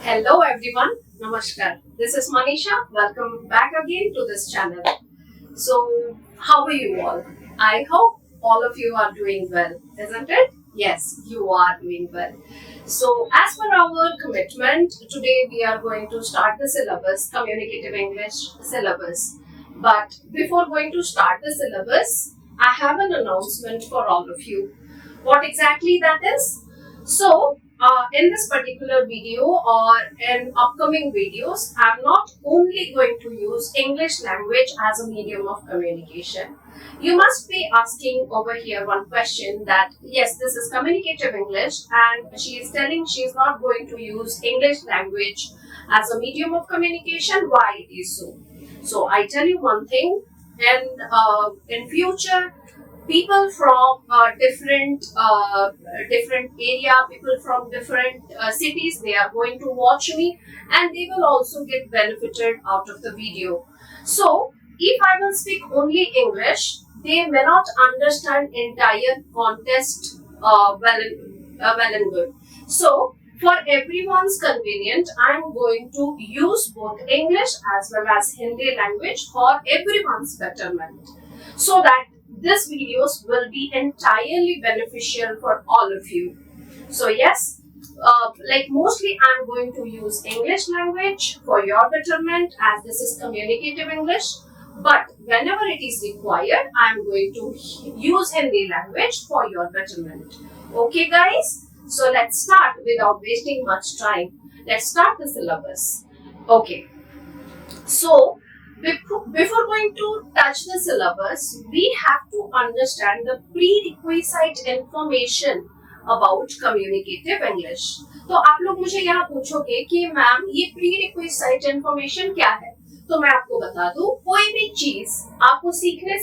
Hello everyone, Namaskar. This is Manisha. Welcome back again to this channel. So, how are you all? I hope all of you are doing well, isn't it? Yes, you are doing well. So, as per our commitment, today we are going to start the syllabus, Communicative English syllabus. But before going to start the syllabus, I have an announcement for all of you. What exactly that is? So, in this particular video or in upcoming videos, I'm not only going to use English language as a medium of communication. You must be asking over here one question that, yes, this is communicative English and she is telling she is not going to use English language as a medium of communication. Why it is so? So, I tell you one thing, and in future, people from different area, people from different cities, they are going to watch me and they will also get benefited out of the video. So if I will speak only English, they may not understand entire context well and good. So for everyone's convenient, I am going to use both English as well as Hindi language for everyone's betterment, so that these videos will be entirely beneficial for all of you. So yes, like mostly I'm going to use English language for your betterment as this is communicative English. But whenever it is required, I'm going to use Hindi language for your betterment. Okay guys? So let's start without wasting much time. Let's start the syllabus. Okay. So before going to touch the syllabus, we have to understand the prerequisite information about communicative English. तो आप लोग मुझे यहाँ पूछोगे कि ma'am ये प्रीरिक्विसाइट information क्या है, तो मैं आपको बता दूं, कोई भी चीज आपको सीखने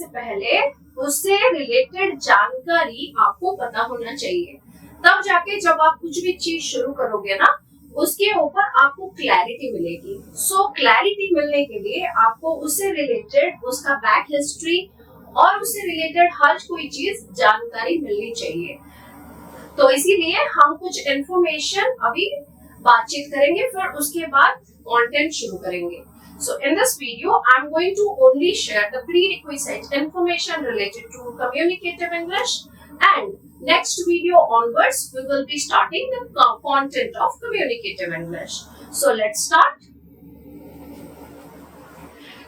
से पहले उससे रिलेटेड जानकारी आपको पता होना चाहिए. तब जाके जब आप कुछ भी चीज शुरू करोगे ना, उसके ऊपर आपको क्लैरिटी मिलेगी. सो क्लैरिटी मिलने के लिए आपको उससे रिलेटेड उसका बैक हिस्ट्री और उससे रिलेटेड हर कोई चीज जानकारी मिलनी चाहिए. तो इसीलिए हम कुछ इंफॉर्मेशन अभी बातचीत करेंगे, फिर उसके बाद कंटेंट शुरू करेंगे. So in this video, I'm going to only share the prerequisite information related to communicative English, and next video onwards, we will be starting the content of communicative English. So let's start.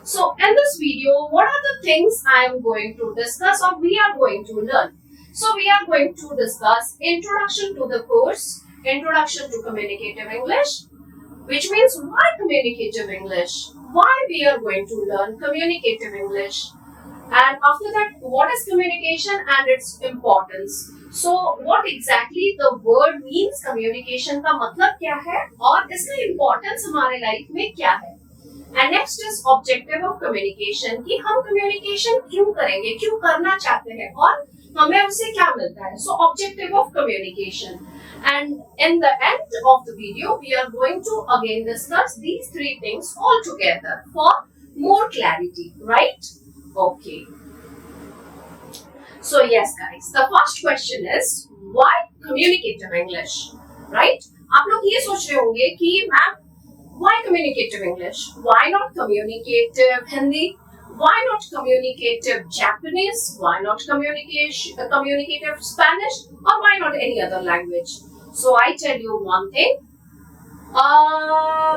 So in this video, what are the things I am going to discuss or we are going to learn? So we are going to discuss introduction to the course, introduction to communicative English, which means why communicative English, why we are going to learn communicative English, and after that what is communication and its importance. So what exactly the word means, communication का मतलब क्या है और इसका importance हमारे life में क्या है. And next is objective of communication, कि हम communication क्यों करेंगे, क्यों करना चाहते हैं और हमें उससे क्या मिलता है. So objective of communication. And in the end of the video, we are going to again discuss these three things all together for more clarity, right? Okay. So yes guys, the first question is why communicative English, right? आप लोग ये सोच रहे होंगे कि ma'am why communicative English? Why not communicative Hindi? Why not communicative Japanese? Why not communicative Spanish? Or why not any other language? So I tell you one thing.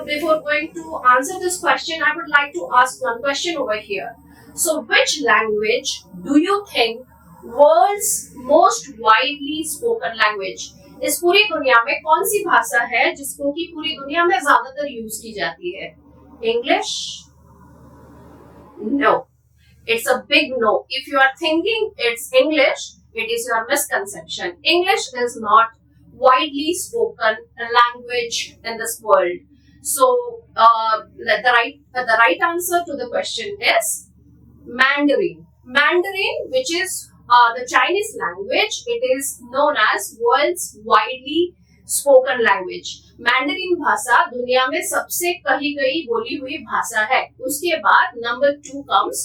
Before going to answer this question, I would like to ask one question over here. So which language do you think world's most widely spoken language? इस पूरी दुनिया में कौन सी भाषा है जिसको कि पूरी दुनिया में ज्यादातर यूज की जाती है? English? No. It's a big no. If you are thinking it's English, it is your misconception. English is not widely spoken language in this world. So the right answer to the question is Mandarin. Mandarin, which is the Chinese language, it is known as world's widely spoken language. Mandarin भाषा दुनिया में सबसे कही गई बोली हुई भाषा है. उसके बाद number 2 comes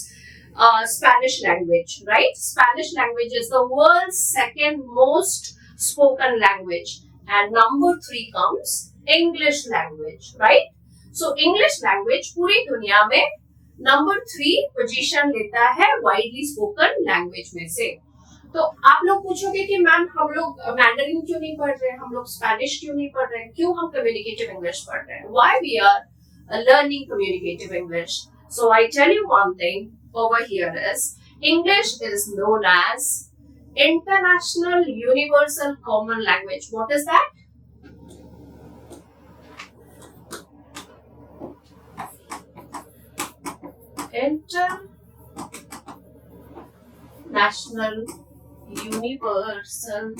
Spanish language, right? Spanish language is the world's second most spoken language. and number 3 comes English language, right? So English language पूरी दुनिया में नंबर 3 पोजीशन लेता है वाइडली स्पोकन लैंग्वेज में से। तो आप लोग पूछोगे कि मैम हम लोग मैंडरिन क्यों नहीं पढ़ रहे हैं, हम लोग स्पेनिश क्यों नहीं पढ़ रहे हैं, क्यों हम कम्युनिकेटिव इंग्लिश पढ़ रहे हैं? Why we are learning communicative English? So I tell you one thing over here is English is known as International Universal Common Language. What is that? International Universal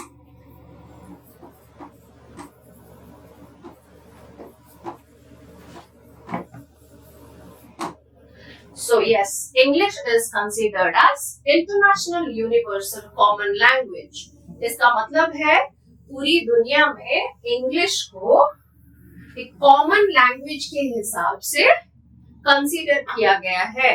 So yes, English is considered as International Universal Common Language. इसका मतलब है पूरी दुनिया में English को एक common language के हिसाब से कंसीडर किया गया है,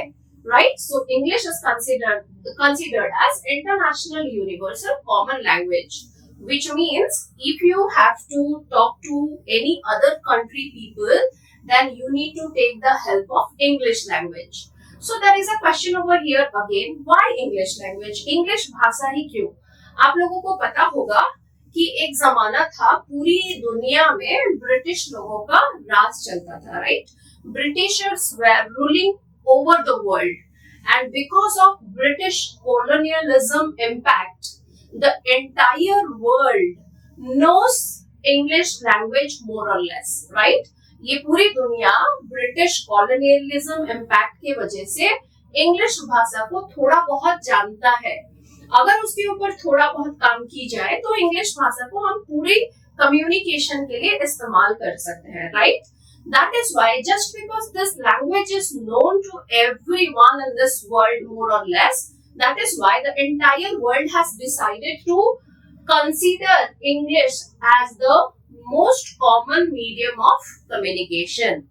right? So English is considered as International Universal Common Language, which means if you have to talk to any other country people, then you need to take the help of English language. So there is a question over here again, why English language? English भाषा ही क्यों? आप लोगों को पता होगा कि एक जमाना था पूरी दुनिया में ब्रिटिश लोगों का राज चलता था, right? Britishers were ruling over the world, and because of British colonialism impact, the entire world knows English language more or less, right? ये पूरी दुनिया ब्रिटिश कॉलोनियलिज्म इम्पैक्ट की वजह से इंग्लिश भाषा को थोड़ा बहुत जानता है। अगर उसके ऊपर थोड़ा बहुत काम की जाए तो इंग्लिश भाषा को हम पूरी कम्युनिकेशन के लिए इस्तेमाल कर सकते हैं, right? That is why just because this language is known to everyone in this world more or less, that is why the entire world has decided to consider English as the most common medium of communication.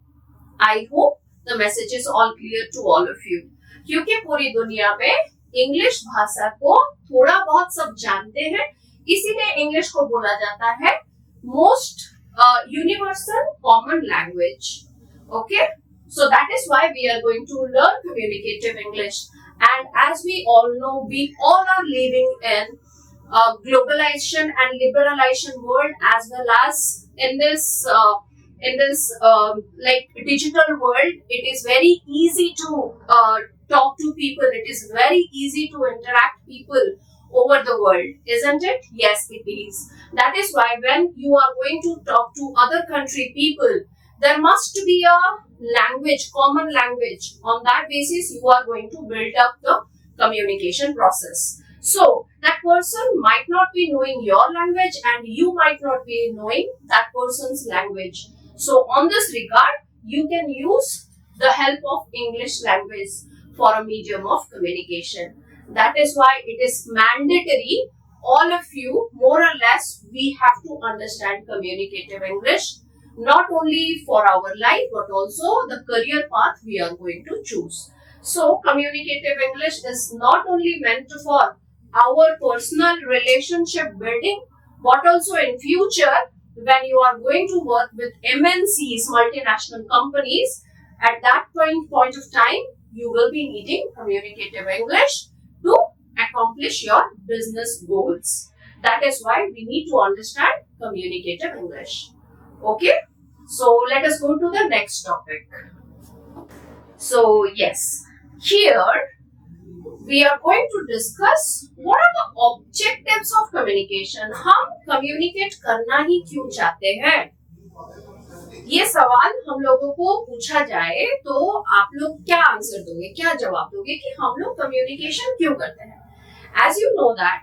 I hope the message is all clear to all of you. क्योंकि पूरी दुनिया में English भाषा को थोड़ा बहुत सब जानते हैं, इसीलिए इंग्लिश को बोला जाता है most universal common language. Okay, so that is why we are going to learn communicative English. And as we all know, we all are living in globalization and liberalization world, as well as in this like digital world. It is very easy to talk to people. It is very easy to interact people over the world, isn't it? Yes, it is. That is why when you are going to talk to other country people, there must be a language, common language. On that basis, you are going to build up the communication process. So that person might not be knowing your language and you might not be knowing that person's language. So on this regard, you can use the help of English language for a medium of communication. That is why it is mandatory, all of you, more or less, we have to understand communicative English, not only for our life, but also the career path we are going to choose. So communicative English is not only meant for our personal relationship building, but also in future when you are going to work with MNCs, multinational companies, at that point of time, you will be needing communicative English to accomplish your business goals. That is why we need to understand communicative English. Okay, so let us go to the next topic. So yes, here we are going to discuss what are the objectives of communication. हम communicate करना ही क्यों चाहते हैं? ये सवाल हम लोगों को पूछा जाए तो आप लोग क्या आंसर दोगे, क्या जवाब दोगे कि हम लोग कम्युनिकेशन क्यों करते हैं? As you know that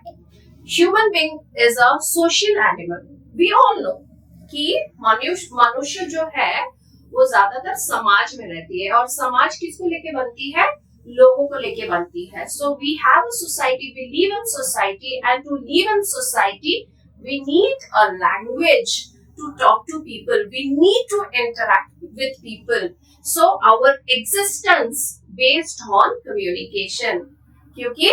human being is a social animal. We all know कि मनुष्य जो है वो ज्यादातर समाज में रहती है, और समाज किसको लेके बनती है? लोगों को लेके बनती है. So we have a society, we live in society, and to live in society we need a language to talk to people. We need to interact with people. So our existence based on communication. क्योंकि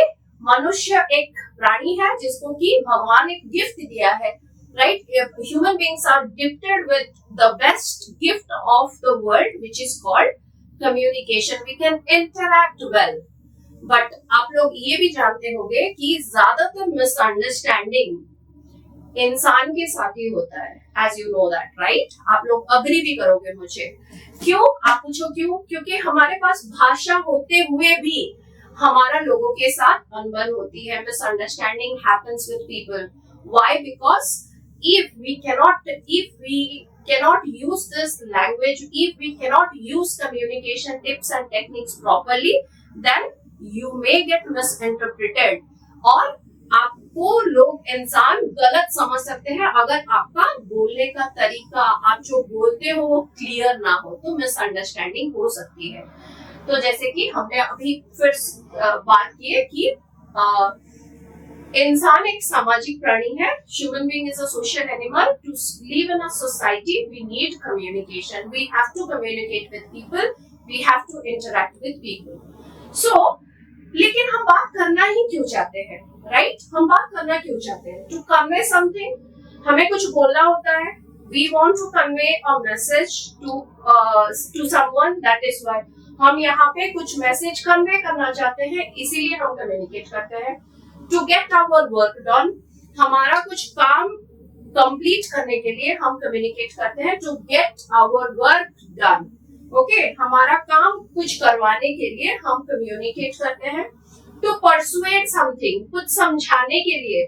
मनुष्य एक प्राणी है जिसको कि भगवान एक gift दिया है. right? If human beings are gifted with the best gift of the world, which is called communication. We can interact well. But आप लोग ये भी जानते होंगे कि ज्यादातर मिसअंडरस्टैंडिंग इंसान के साथ ही होता है, as you know that, right? आप लोग अग्री भी करोगे मुझे। क्यों? आप पूछो क्यों? क्योंकि हमारे पास भाषा होते हुए भी हमारा लोगों के साथ अनबन होती है, misunderstanding happens with people. Why? Because if we cannot use this language, if we cannot use communication tips and techniques properly, then you may get misinterpreted, और आपको लोग इंसान गलत समझ सकते हैं अगर आपका बोलने का तरीका, आप जो बोलते हो वो क्लियर ना हो, तो मिसअंडरस्टैंडिंग हो सकती है। तो जैसे कि हमने अभी फिर बात की है कि इंसान एक सामाजिक प्राणी है। Human being is a social animal. To live in a society we need communication, we have to communicate with people, we have to interact with people. So लेकिन हम बात करना ही क्यों चाहते हैं, राइट? हम बात करना क्यों चाहते हैं? टू कन्वे समथिंग, हमें कुछ बोलना होता है। We want to convey a message to someone, that is why हम यहाँ पे कुछ मैसेज कन्वे करना चाहते हैं, इसीलिए हम कम्युनिकेट करते हैं। To get our work done, हमारा कुछ काम कंप्लीट करने के लिए हम कम्युनिकेट करते हैं। To get our work done, okay, हमारा काम कुछ करवाने के लिए हम कम्युनिकेट करते हैं। टू परसुएट समथिंग, कुछ समझाने के लिए,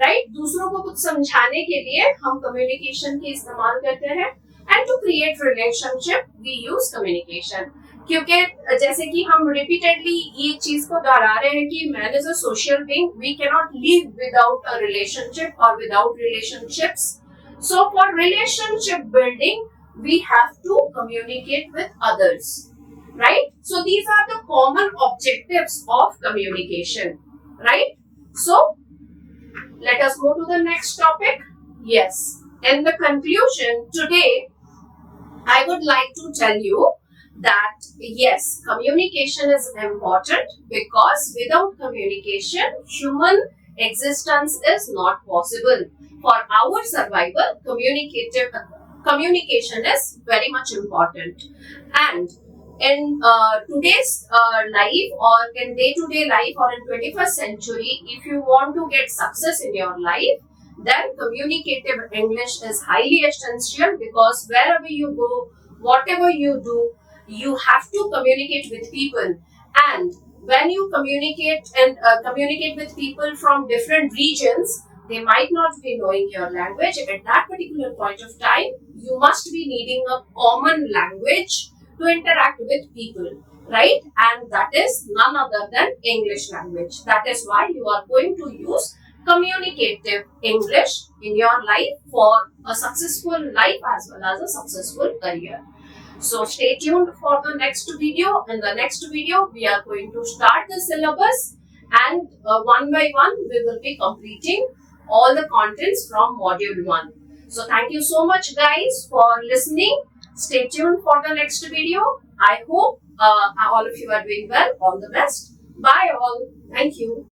राइट? दूसरों को कुछ समझाने के लिए हम कम्युनिकेशन की इस्तेमाल करते हैं। And to create relationship we use communication, क्योंकि जैसे कि हम रिपीटेडली ये चीज को दोहरा रहे हैं कि man is a social being, we can not live without a relationship और without relationships. So for relationship building we have to communicate with others, right? So these are the common objectives of communication, right? So let us go to the next topic. Yes, in the conclusion today I would like to tell you that yes, communication is important, because without communication human existence is not possible. For our survival, communication is very much important. And in today's life, or in day-to-day life, or in 21st century, if you want to get success in your life, then communicative English is highly essential, because wherever you go, whatever you do, you have to communicate with people. And when you communicate with people from different regions, they might not be knowing your language. At that particular point of time, you must be needing a common language to interact with people, right? And that is none other than English language. That is why you are going to use communicative English in your life for a successful life as well as a successful career. So stay tuned for the next video. In the next video, we are going to start the syllabus, and one by one we will be completing all the contents from module 1. So thank you so much guys for listening. Stay tuned for the next video. I hope all of you are doing well. All the best. Bye all. Thank you.